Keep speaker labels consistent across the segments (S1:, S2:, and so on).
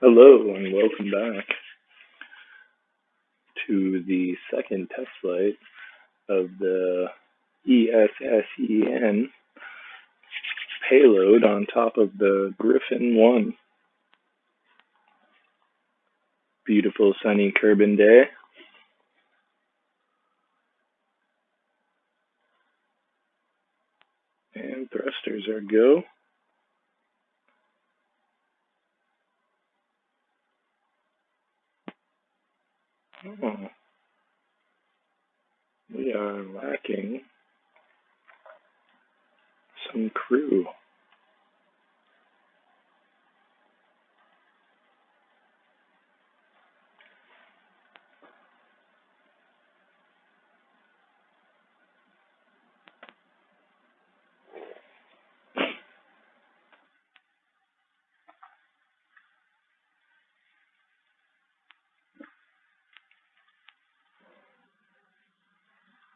S1: Hello and welcome back to the second test flight of the ESSEM payload on top of the Gryphon 1. Beautiful sunny Kerbin day. And thrusters are go. Oh, we are lacking some crew.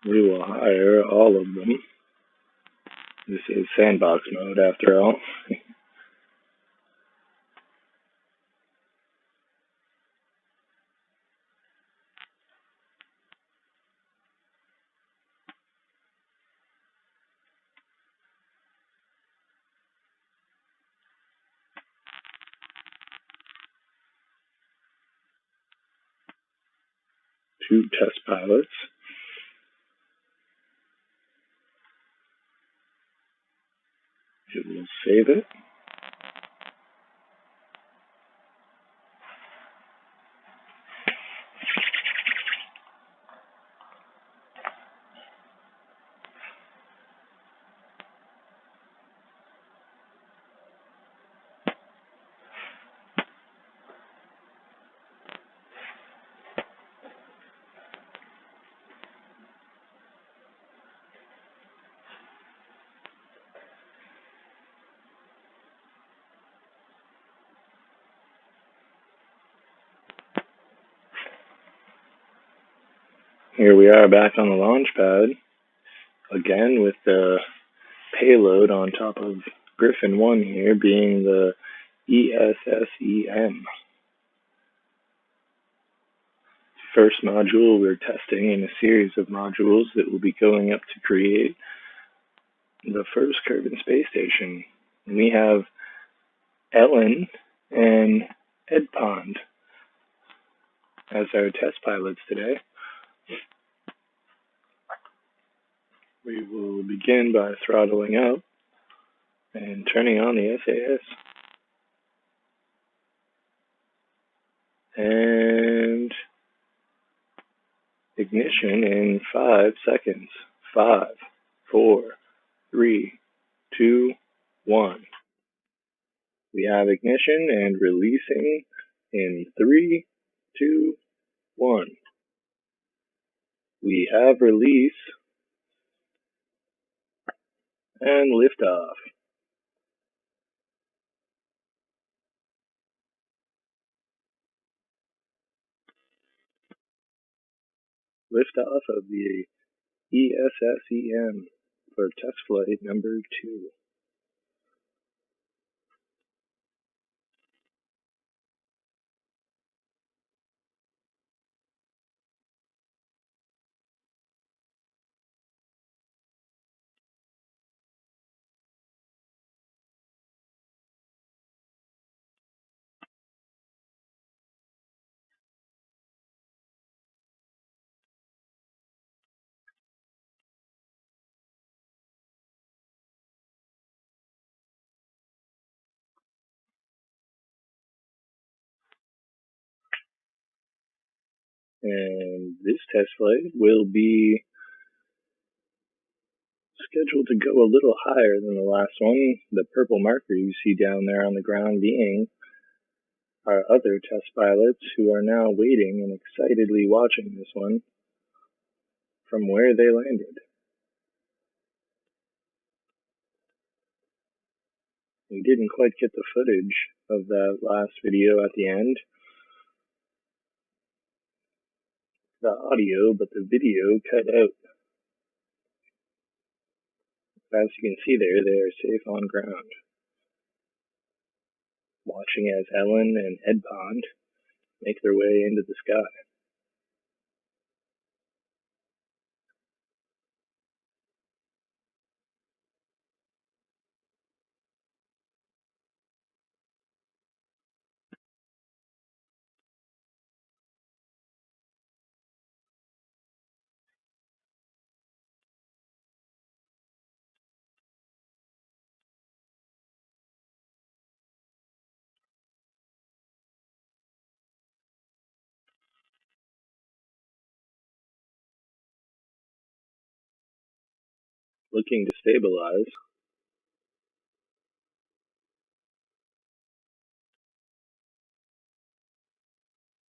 S1: We will hire all of them. This is sandbox mode after all. 2 test pilots. It will save it. Here we are back on the launch pad, again with the payload on top of Gryphon 1 here being the ESSEM. First module we're testing in a series of modules that will be going up to create the first Kerbin space station. And we have Ellen and Ed Pond as our test pilots today. We will begin by throttling up and turning on the SAS. And ignition in 5 seconds. 5, 4, 3, 2, 1. We have ignition and releasing in 3, 2, 1. We have release and liftoff. Liftoff of the ESSEM for test flight number 2. And this test flight will be scheduled to go a little higher than the last one. The purple marker you see down there on the ground being our other test pilots who are now waiting and excitedly watching this one from where they landed. We didn't quite get the footage of that last video at the end, the audio, but the video cut out. As you can see there, they are safe on ground. watching as Ellen and Ed Pond make their way into the sky. Looking to stabilize,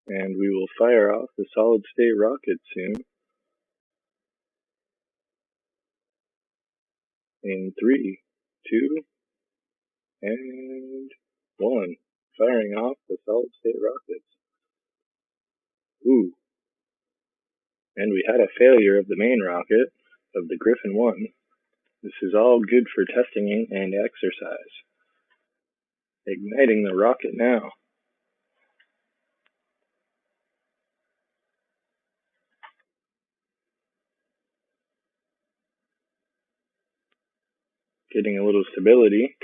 S1: and we will fire off the solid-state rocket soon. In 3, 2, and 1. Firing off the solid-state rockets. Ooh. And we had a failure of the main rocket of the Gryphon 1. This is all good for testing and exercise. Igniting the rocket now. Getting a little stability.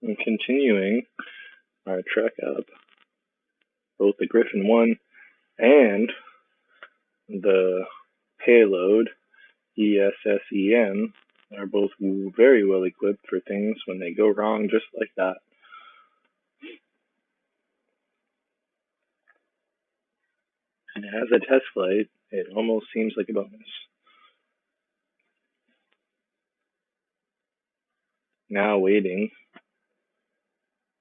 S1: And continuing our trek up, both the Gryphon 1 and the payload ESSEM are both very well equipped for things when they go wrong just like that. And as a test flight, it almost seems like a bonus. Now waiting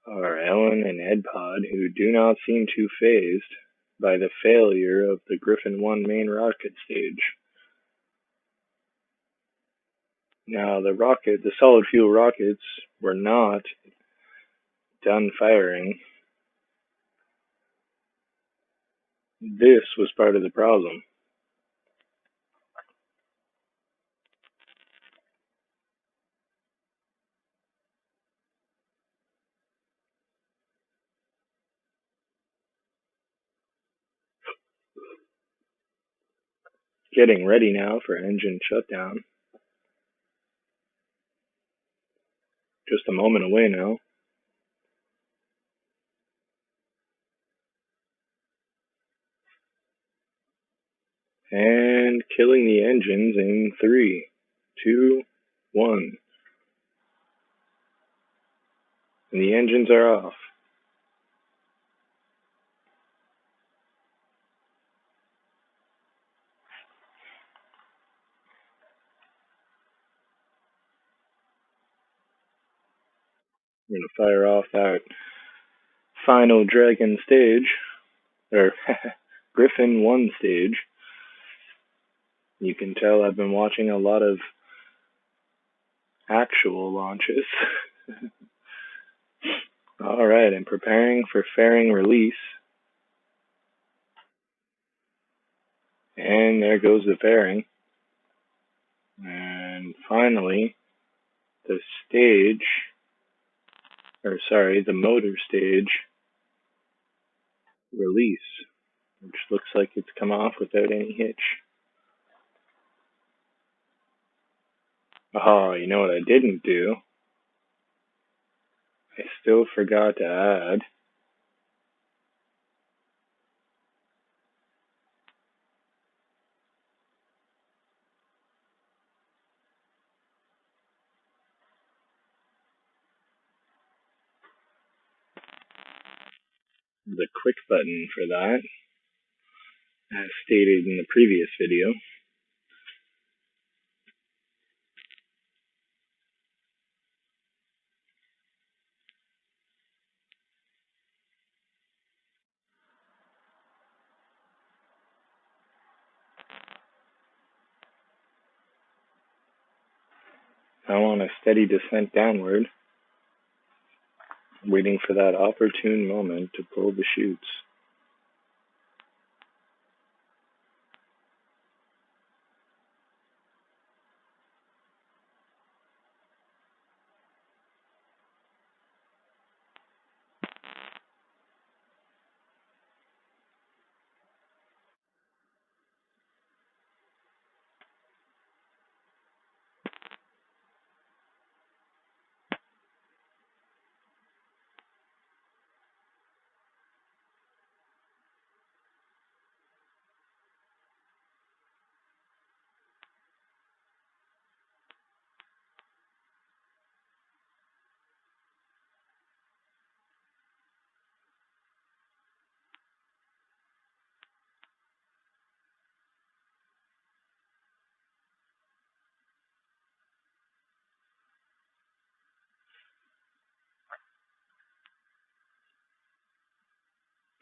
S1: are Ellen and Ed Pod, who do not seem too phased by the failure of the Gryphon 1 main rocket stage. Now the solid fuel rockets were not done firing. This was part of the problem. Getting ready now for engine shutdown. Just a moment away now. And killing the engines in 3, 2, 1. And the engines are off. We're going to fire off that final Dragon stage, or Gryphon 1 stage. You can tell I've been watching a lot of actual launches. Alright, I'm preparing for fairing release. And there goes the fairing. And finally, the motor stage release, which looks like it's come off without any hitch. Oh, you know what I didn't do? I still forgot to add the quick button for that, as stated in the previous video. I want a steady descent downward, waiting for that opportune moment to pull the chutes.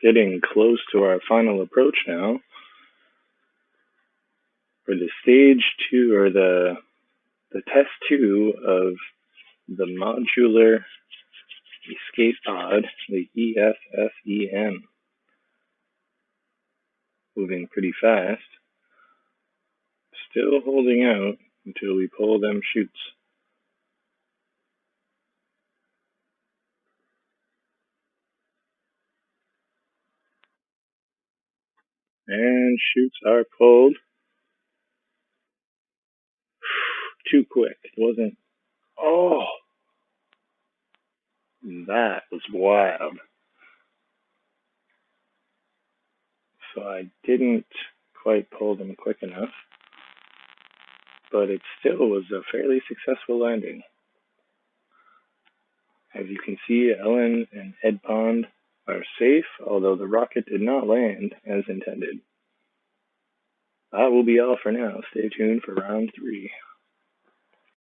S1: Getting close to our final approach now for the stage 2, or the test 2 of the modular escape pod, the ESSEM. Moving pretty fast. Still holding out until we pull them chutes. And chutes are pulled. Too quick. It wasn't. Oh! That was wild. So I didn't quite pull them quick enough, but it still was a fairly successful landing. As you can see, Ellen and Ed Pond are safe, although the rocket did not land as intended. That will be all for now. Stay tuned for round 3.